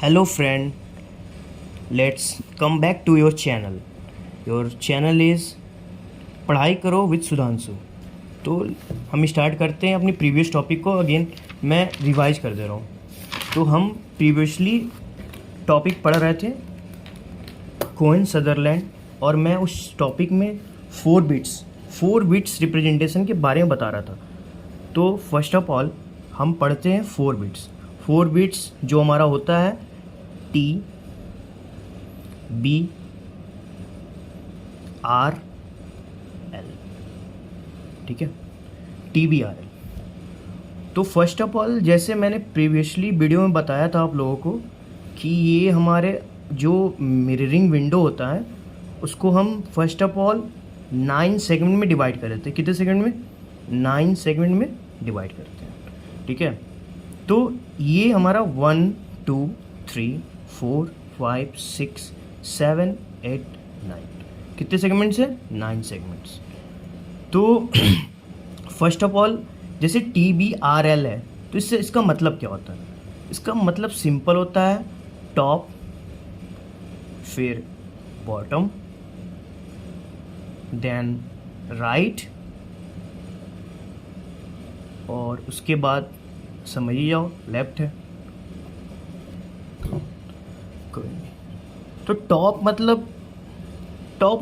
Hello friend, let's come back to your channel. Your channel is पढ़ाई करो with Sudhanshu. तो हम स्टार्ट करते हैं अपनी प्रीवियस टॉपिक को। अगेन मैं रिवाइज कर दे रहा हूँ। तो हम प्रीवियसली टॉपिक पढ़ रहे थे कोहेन सदरलैंड, और मैं उस टॉपिक में 4 बिट्स रिप्रेजेंटेशन के बारे में बता रहा था। तो फर्स्ट ऑफ ऑल हम पढ़ते हैं 4 बिट्स जो हमारा होता है टी बी आर एल। ठीक है, टी बी आर एल। तो फर्स्ट ऑफ ऑल जैसे मैंने प्रीवियसली वीडियो में बताया था आप लोगों को कि ये हमारे जो मिररिंग विंडो होता है उसको हम फर्स्ट ऑफ ऑल 9 सेगमेंट में डिवाइड कर देते हैं। कितने सेगमेंट में? 9 सेगमेंट में डिवाइड करते हैं। ठीक है, तो ये हमारा 1 2 3 4 5 6 7 8 9 कितने सेगमेंट्स है? 9 सेगमेंट्स। तो फर्स्ट ऑफ ऑल जैसे टी बी आर एल है, तो इससे इसका मतलब क्या होता है? इसका मतलब सिंपल होता है, टॉप फिर बॉटम देन राइट, और उसके बाद समझ ही जाओ लेफ्ट है। कोई नहीं। तो टॉप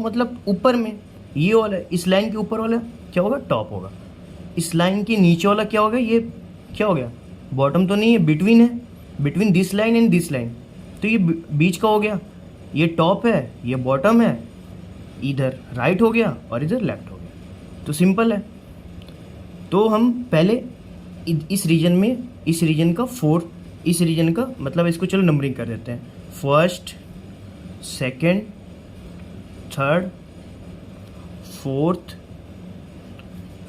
मतलब ऊपर में ये वाला, इस लाइन के ऊपर वाला क्या होगा? टॉप होगा। इस लाइन के नीचे वाला क्या होगा? ये क्या हो गया? बॉटम तो नहीं है, बिटवीन है, between this line and this line. तो ये बीच का हो गया, ये टॉप है, ये बॉटम है, इधर राइट हो गया और इधर लेफ्ट हो गया। तो सिंपल है। तो हम पहले इस रीजन का मतलब इसको चलो नंबरिंग कर देते हैं। First, second, third, fourth,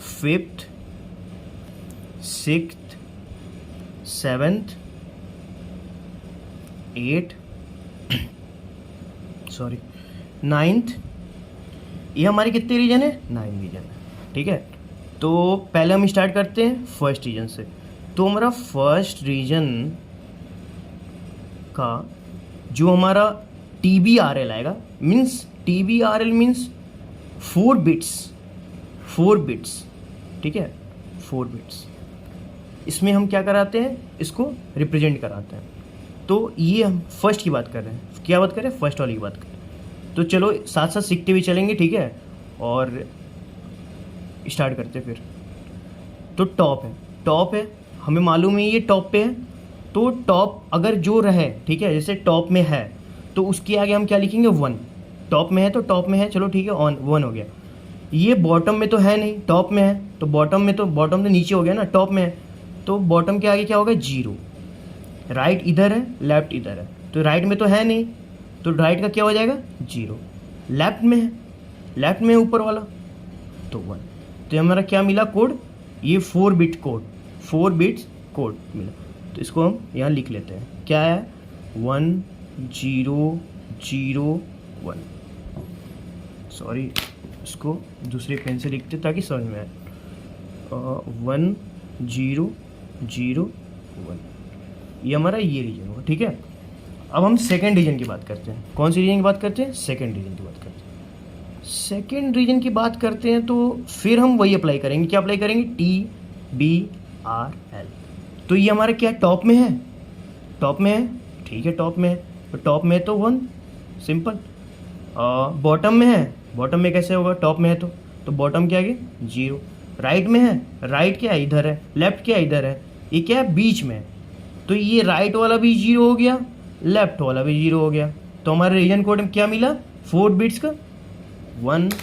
fifth, sixth, seventh, eight sorry ninth. ये हमारे कितने रीजन है? 9 रीजन है। ठीक है, तो पहले हम स्टार्ट करते हैं फर्स्ट रीजन से। तो हमारा फर्स्ट रीजन का जो हमारा टी बी आर एल आएगा, means T B R L means 4 bits. ठीक है, 4 बिट्स। इसमें हम क्या कराते हैं? इसको रिप्रेजेंट कराते हैं। तो ये हम फर्स्ट की बात कर रहे हैं। क्या बात कर रहे हैं? फर्स्ट वाली की बात कर रहे हैं। तो चलो साथ साथ सीखते हुए चलेंगे। ठीक है, और स्टार्ट करते फिर। तो टॉप है, हमें मालूम है ये टॉप पे है। तो टॉप अगर जो रहे, ठीक है, जैसे टॉप में है तो उसके आगे हम क्या लिखेंगे? 1। टॉप में है तो टॉप में है, चलो ठीक है, ऑन 1 हो गया। ये बॉटम में तो है नहीं, टॉप में है, तो बॉटम तो नीचे हो गया ना, टॉप में है, तो बॉटम के आगे क्या होगा? 0। राइट इधर है, लेफ्ट इधर है, तो राइट में तो है नहीं, तो राइट का क्या हो जाएगा? 0। लेफ्ट में है ऊपर वाला, तो 1। तो हमारा क्या मिला कोड? ये 4 बिट्स कोड मिला। तो इसको हम यहाँ लिख लेते हैं। क्या है? 1 0 0 1। सॉरी, इसको दूसरे पेन से लिखते ताकि समझ में आए। 1 0 0 1, ये हमारा ये रीजन होगा। ठीक है, अब हम सेकेंड रीजन की बात करते हैं। कौन सी रीजन की बात करते हैं? सेकेंड रीजन की बात करते हैं। सेकेंड रीजन की बात करते हैं तो फिर हम वही अप्लाई करेंगे। क्या अप्लाई करेंगे? T B R L. तो ये हमारा क्या? टॉप में है। ठीक है, टॉप में है, तो टॉप में है तो 1, सिंपल। बॉटम में है, बॉटम में कैसे होगा? टॉप में है तो बॉटम के आगे 0। राइट में है, राइट क्या है? इधर है। लेफ्ट क्या है? इधर है। ये क्या है? बीच में है, तो ये राइट वाला भी 0 हो गया, लेफ्ट वाला भी 0 हो गया। तो हमारे रीजन कोड में क्या मिला? 4 बिट्स का 1,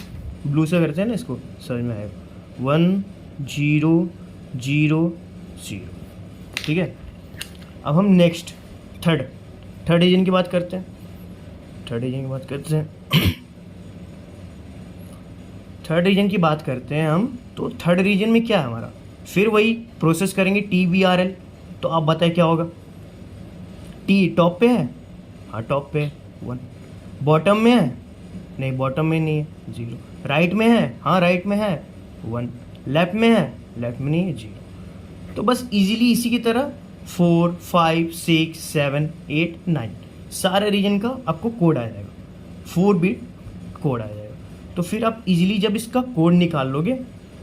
ब्लू से करते हैं ना, इसको समझ में आएगा। 1 0 0 0। ठीक है, अब हम नेक्स्ट थर्ड रीजन की बात करते हैं। थर्ड रीजन की बात करते हैं हम। तो थर्ड रीजन में क्या है हमारा? फिर वही प्रोसेस करेंगे, टी बी आर एल। तो आप बताएं क्या होगा? टी टॉप पे है, हाँ टॉप पे 1। बॉटम में है, नहीं बॉटम में नहीं है, 0। राइट में है, हाँ राइट में है 1। लेफ्ट में है, लेफ्ट में नहीं है, 0। तो बस इजीली इसी की तरह 4, 5, 6, 7, 8, 9 सारे रीजन का आपको कोड आ जाएगा, 4 बिट कोड आ जाएगा। तो फिर आप इजीली जब इसका कोड निकाल लोगे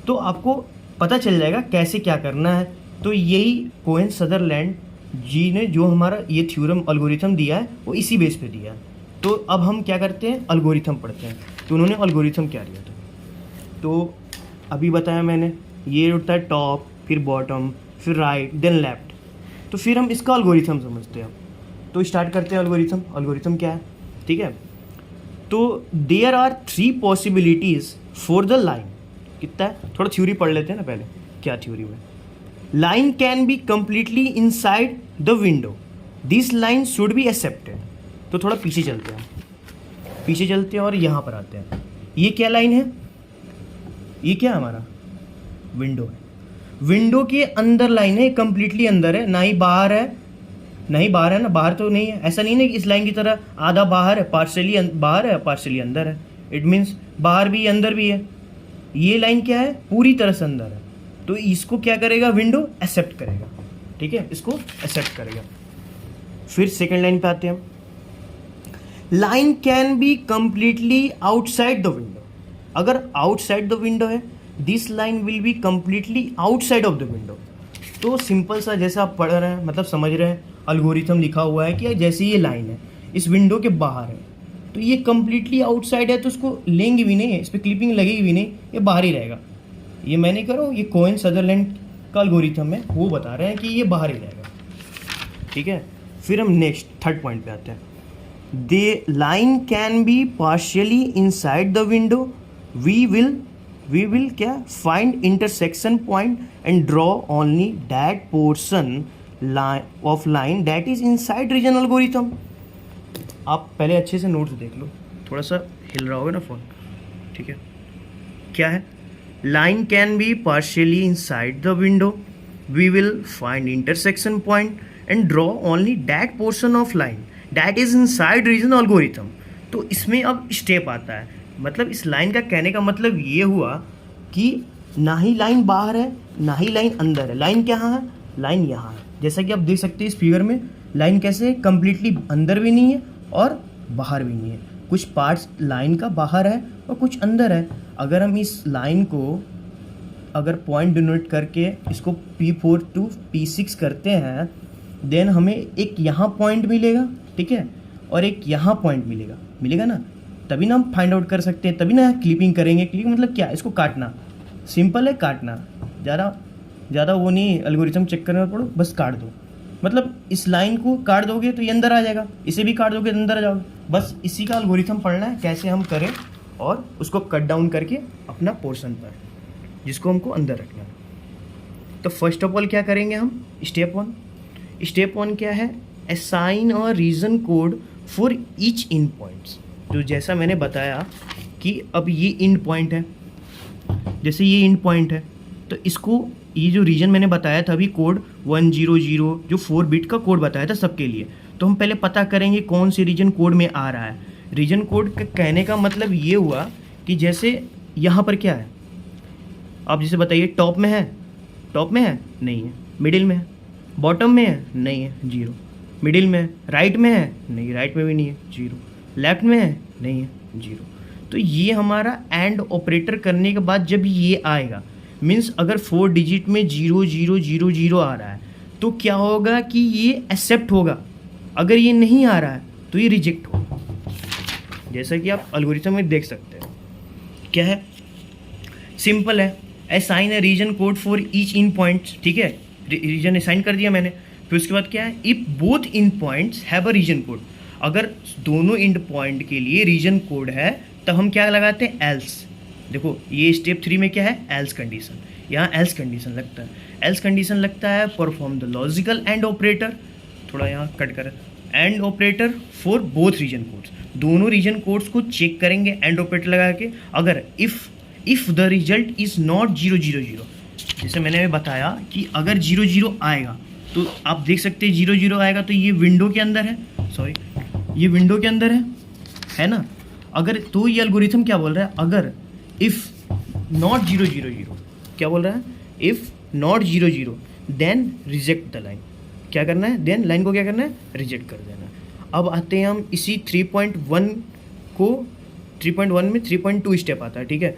तो आपको पता चल जाएगा कैसे क्या करना है। तो यही कोहेन सदरलैंड जी ने जो हमारा ये थ्योरम एल्गोरिथम दिया है वो इसी बेस पे दिया है। तो अब हम क्या करते हैं, एल्गोरिथम पढ़ते हैं। तो उन्होंने एल्गोरिथम क्या दिया था, तो अभी बताया मैंने, ये होता है टॉप, फिर बॉटम, फिर राइट, देन लेफ्ट। तो फिर हम इसका एल्गोरिथम समझते हैं। तो स्टार्ट करते हैं एल्गोरिथम। एल्गोरिथम क्या है, ठीक है। तो there are 3 possibilities for the line. कितना है, थोड़ा थ्योरी पढ़ लेते हैं ना पहले, क्या थ्योरी में। Line can be completely inside the window, this line should be accepted. तो थोड़ा पीछे चलते हैं, पीछे चलते हैं और यहाँ पर आते हैं। ये क्या लाइन है, ये क्या है हमारा विंडो है। विंडो के अंदर लाइन है, कंप्लीटली अंदर है, ना ही बाहर है, नहीं बाहर है ना, बाहर तो नहीं है। ऐसा नहीं है कि इस लाइन की तरह आधा बाहर है, पार्शली बाहर है, पार्शली अंदर है। इट मीन्स बाहर भी अंदर भी है। ये लाइन क्या है, पूरी तरह से अंदर है। तो इसको क्या करेगा, विंडो एक्सेप्ट करेगा, ठीक है, इसको एक्सेप्ट करेगा। फिर सेकेंड लाइन पे आते हैं। Line can be completely outside the window. अगर आउटसाइड द विंडो है, this line will be completely outside of the window. तो सिंपल सा, जैसा आप पढ़ रहे हैं, मतलब समझ रहे हैं, एल्गोरिथम लिखा हुआ है कि जैसे ये लाइन है इस विंडो के बाहर है, तो ये कंप्लीटली आउटसाइड है, तो उसको लेंगे भी नहीं, इस पर क्लिपिंग लगेगी भी नहीं, ये बाहर ही रहेगा। ये मैं नहीं कर रहा हूँ, ये कोहेन सदरलैंड का एल्गोरिथम है, वो बता रहे हैं कि ये बाहर ही रहेगा, ठीक है। फिर हम नेक्स्ट थर्ड पॉइंट पे आते हैं। The line can be partially inside the window, we will क्या find intersection point and draw only that portion of line that is inside region algorithm. आप पहले अच्छे से नोट्स देख लो, थोड़ा सा हिल रहा होगा ना फोन, ठीक है। क्या है, line can be partially inside the window, we will find intersection point and draw only that portion of line that is inside region algorithm. तो इसमें अब स्टेप आता है, मतलब इस लाइन का कहने का मतलब ये हुआ कि ना ही लाइन बाहर है ना ही लाइन अंदर है। लाइन कहाँ है, लाइन यहाँ है। जैसा कि आप देख सकते हैं इस फिगर में, लाइन कैसे कंप्लीटली अंदर भी नहीं है और बाहर भी नहीं है, कुछ पार्ट्स लाइन का बाहर है और कुछ अंदर है। अगर हम इस लाइन को अगर पॉइंट डिनोट करके इसको P4 to P6 करते हैं, देन हमें एक यहाँ पॉइंट मिलेगा, ठीक है, और एक यहाँ पॉइंट मिलेगा ना, तभी ना हम फाइंड आउट कर सकते हैं, तभी ना क्लिपिंग करेंगे। क्लिपिंग मतलब क्या, इसको काटना, सिंपल है काटना, ज़्यादा वो नहीं एल्गोरिथम चेक करना पड़ो, बस काट दो। मतलब इस लाइन को काट दोगे तो ये अंदर आ जाएगा, इसे भी काट दोगे तो अंदर आ जाओगे। बस इसी का एल्गोरिथम पढ़ना है, कैसे हम करें और उसको कट डाउन करके अपना पोर्शन पर जिसको हमको अंदर रखना है। तो फर्स्ट ऑफ ऑल क्या करेंगे हम, स्टेप वन क्या है, असाइन और region code for each end points. तो जैसा मैंने बताया कि अब ये इंड पॉइंट है, जैसे ये इंड पॉइंट है, तो इसको ये जो रीजन मैंने बताया था अभी, कोड 100 जो 4 बिट का कोड बताया था सबके लिए, तो हम पहले पता करेंगे कौन से रीजन कोड में आ रहा है। रीजन कोड का कहने का मतलब ये हुआ कि जैसे यहाँ पर क्या है, आप जैसे बताइए टॉप में है नहीं है, मिडिल में है, बॉटम में है नहीं है, 0, मिडिल में है, राइट में है नहीं, राइट में भी नहीं है, 0, लेफ्ट में है नहीं है, 0। तो ये हमारा एंड ऑपरेटर करने के बाद जब ये आएगा, मीन्स अगर 4 डिजिट में 0000 आ रहा है तो क्या होगा कि ये एक्सेप्ट होगा, अगर ये नहीं आ रहा है तो ये रिजेक्ट होगा। जैसा कि आप एल्गोरिथम में देख सकते हैं, क्या है, सिंपल है, assign a region code for each end points, ठीक है, रीजन असाइन कर दिया मैंने। फिर उसके बाद क्या है, if both end points have a region code, अगर दोनों इंड पॉइंट के लिए रीजन कोड है तब हम क्या लगाते हैं, एल्स। देखो ये स्टेप 3 में क्या है, एल्स कंडीशन, यहाँ एल्स कंडीशन लगता है। एल्स कंडीशन लगता है perform the logical and operator, थोड़ा यहाँ कट कर, and operator for both region codes, दोनों रीजन कोड्स को चेक करेंगे एंड ऑपरेटर लगा के। अगर if the result is not 000, जैसे मैंने बताया कि अगर 00 आएगा तो आप देख सकते हैं 00 आएगा तो ये विंडो के अंदर है, ये विंडो के अंदर है ना। अगर तो ये एल्गोरिथम क्या बोल रहा है, अगर इफ़ नॉट 000, क्या बोल रहा है, if not 00 then reject the line, क्या करना है, देन लाइन को क्या करना है, रिजेक्ट कर देना है। अब आते हैं हम इसी 3.1 को, 3.1 में 3.2 स्टेप आता है, ठीक है।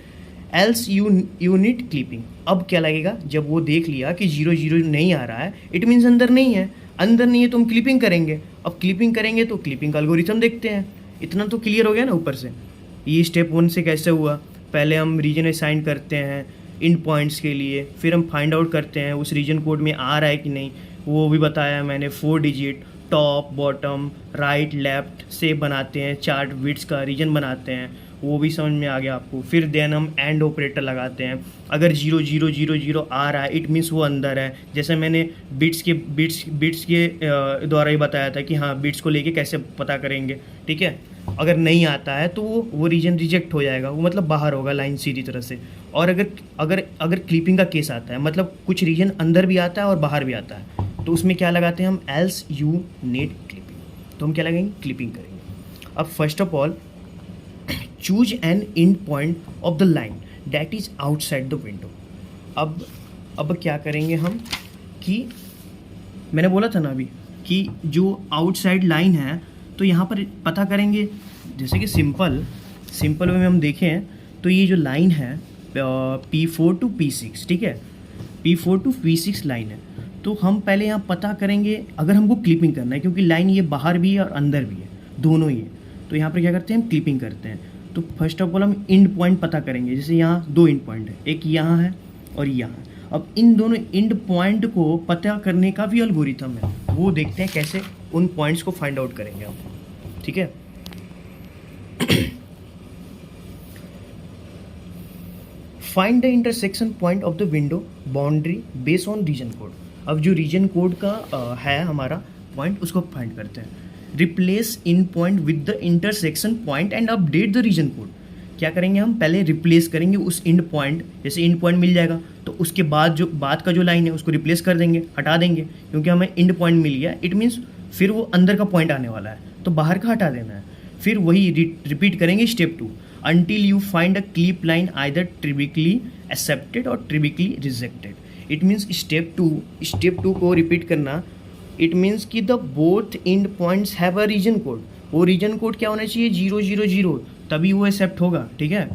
Else you need clipping. अब क्या लगेगा, जब वो देख लिया कि 0 नहीं आ रहा है, इट मीन्स अंदर नहीं है, अंदर नहीं है तो हम क्लिपिंग करेंगे। अब क्लिपिंग करेंगे तो क्लिपिंग का एल्गोरिथम देखते हैं। इतना तो क्लियर हो गया ना ऊपर से। ये स्टेप 1 से कैसे हुआ, पहले हम रीजन असाइन करते हैं इन पॉइंट्स के लिए, फिर हम फाइंड आउट करते हैं उस रीजन कोड में आ रहा है कि नहीं, वो भी बताया मैंने। 4 digit top bottom right left से बनाते हैं, चार्ट बिट्स का रीजन बनाते हैं, वो भी समझ में आ गया आपको। फिर देन हम एंड ऑपरेटर लगाते हैं। अगर 0 आ रहा है इट मीन्स वो अंदर है। जैसे मैंने बिट्स के द्वारा ही बताया था कि हाँ बिट्स को लेके कैसे पता करेंगे, ठीक है। अगर नहीं आता है तो वो रीजन रिजेक्ट हो जाएगा, वो मतलब बाहर होगा लाइन सीधी तरह से। और अगर क्लिपिंग का केस आता है, मतलब कुछ रीजन अंदर भी आता है और बाहर भी आता है, तो उसमें क्या लगाते हैं हम, एल्स यू नीड क्लिपिंग। तो हम क्या लगाएंगे, क्लिपिंग करेंगे। अब first of all choose an and point of the line that is outside the window. अब क्या करेंगे हम कि मैंने बोला था ना अभी कि जो आउटसाइड लाइन है तो यहाँ पर पता करेंगे। जैसे कि सिंपल वे में हम देखें तो ये जो लाइन है P4 to P6, ठीक है, P4 to P6 लाइन है। तो हम पहले यहाँ पता करेंगे, अगर हमको क्लिपिंग करना है क्योंकि लाइन ये बाहर भी है और अंदर भी है, दोनों ही है, तो यहाँ पर क्या करते हैं हम क्लिपिंग करते हैं। तो फर्स्ट ऑफ ऑल हम इंड पॉइंट पता करेंगे। जैसे यहाँ 2 इंड पॉइंट है, एक यहाँ है और यहाँ। अब इन दोनों इंड पॉइंट को पता करने का भी एल्गोरिथम है, वो देखते हैं कैसे उन पॉइंट्स को फाइंड आउट करेंगे हम, ठीक है। Find the intersection point of the window boundary based on region code. अब जो रीजन कोड का है हमारा पॉइंट, उसको फाइंड करते हैं। Replace end point with the intersection point and update the region code. क्या करेंगे हम, पहले रिप्लेस करेंगे उस इंड पॉइंट, जैसे इंड पॉइंट मिल जाएगा तो उसके बाद का जो लाइन है उसको रिप्लेस कर देंगे, हटा देंगे, क्योंकि हमें इंड पॉइंट मिल गया, इट मीन्स फिर वो अंदर का पॉइंट आने वाला है तो बाहर का हटा देना है। फिर वही रिपीट करेंगे step 2 until you find a clip line either tribically accepted or tribically rejected। it means step 2 को रिपीट करना, it means कि the both end points have a region code। वो रीजन कोड क्या होना चाहिए, 0 तभी वो एक्सेप्ट होगा, ठीक है।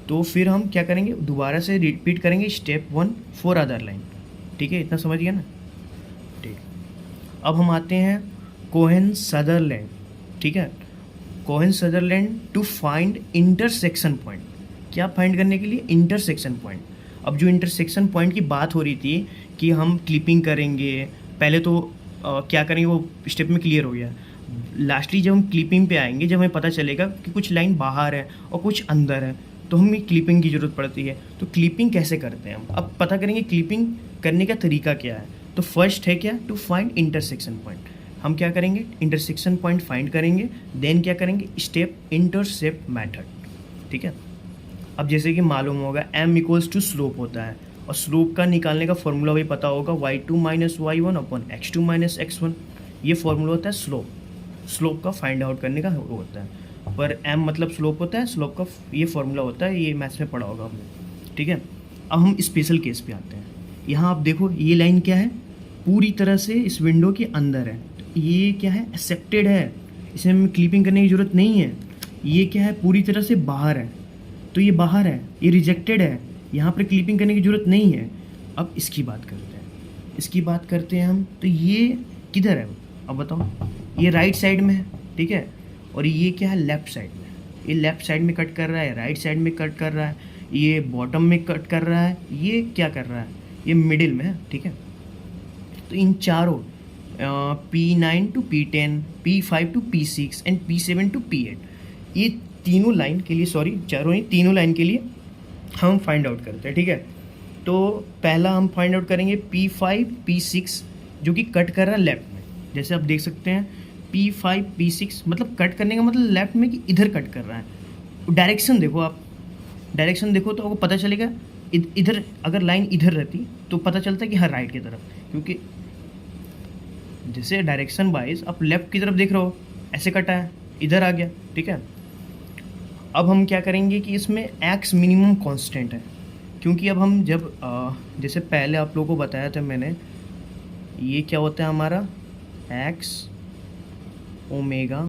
तो फिर हम क्या करेंगे, दोबारा से रिपीट करेंगे स्टेप 1 फॉर अदर लाइन, ठीक है, इतना समझ गया ना, ठीक। अब हम आते हैं कोहेन सदरलैंड, ठीक है, Cohen Sutherland to find intersection point. क्या फाइंड करने के लिए, इंटरसेक्शन पॉइंट। अब जो इंटरसेक्शन पॉइंट की बात हो रही थी कि हम क्लिपिंग करेंगे, पहले तो क्या करेंगे वो स्टेप में क्लियर हो गया। लास्टली जब हम क्लिपिंग पे आएंगे, जब हमें पता चलेगा कि कुछ लाइन बाहर है और कुछ अंदर है, तो हमें क्लिपिंग की ज़रूरत पड़ती है। तो क्लिपिंग कैसे करते हैं हम, अब पता करेंगे क्लिपिंग करने का तरीका क्या है। तो फर्स्ट है क्या, टू फाइंड इंटरसेक्शन पॉइंट। हम क्या करेंगे, इंटरसेक्शन पॉइंट फाइंड करेंगे, देन क्या करेंगे, स्टेप इंटरसेप्ट मेथड, ठीक है। अब जैसे कि मालूम होगा m इक्वल्स टू स्लोप होता है, और स्लोप का निकालने का फॉर्मूला भी पता होगा, y2 minus y1 upon x2 minus x1। ये फॉर्मूला होता है स्लोप का फाइंड आउट करने का वो होता है, पर m मतलब स्लोप होता है, स्लोप का ये फॉर्मूला होता है, ये मैथ्स में पढ़ा होगा हमने, ठीक है। अब हम स्पेशल केस पे आते हैं। यहाँ आप देखो ये लाइन क्या है, पूरी तरह से इस विंडो के अंदर है, ये क्या है, एक्सेप्टेड है, इसमें हमें क्लिपिंग करने की ज़रूरत नहीं है। ये क्या है, पूरी तरह से बाहर है, तो ये बाहर है, ये रिजेक्टेड है, यहाँ पर क्लिपिंग करने की ज़रूरत नहीं है। अब इसकी बात करते हैं हम, तो ये किधर है, अब बताओ। ये राइट साइड में है, ठीक है, और ये क्या है, लेफ़्ट साइड में। ये लेफ़्ट साइड में कट कर रहा है, राइट साइड में कट कर रहा है, ये बॉटम में कट कर रहा है, ये क्या कर रहा है, ये मिडिल में है, ठीक है। तो इन चारों P9 to P10, P5 to P6 and P7 to P8, ये तीनों लाइन के लिए, तीनों लाइन के लिए हम फाइंड आउट करते हैं, ठीक है। तो पहला हम फाइंड आउट करेंगे P5 P6 जो कि कट कर रहा है लेफ्ट में। जैसे आप देख सकते हैं P5 P6 मतलब कट करने का मतलब लेफ्ट में कि इधर कट कर रहा है। डायरेक्शन देखो, आप डायरेक्शन देखो तो आपको पता चलेगा, इधर अगर लाइन इधर रहती तो पता चलता है कि हाँ राइट की तरफ, क्योंकि जैसे डायरेक्शन वाइज आप लेफ्ट की तरफ देख रहे हो, ऐसे कटा है, इधर आ गया, ठीक है। अब हम क्या करेंगे कि इसमें एक्स मिनिमम कांस्टेंट है, क्योंकि अब हम जब जैसे पहले आप लोगों को बताया था मैंने ये क्या होता है हमारा एक्स ओमेगा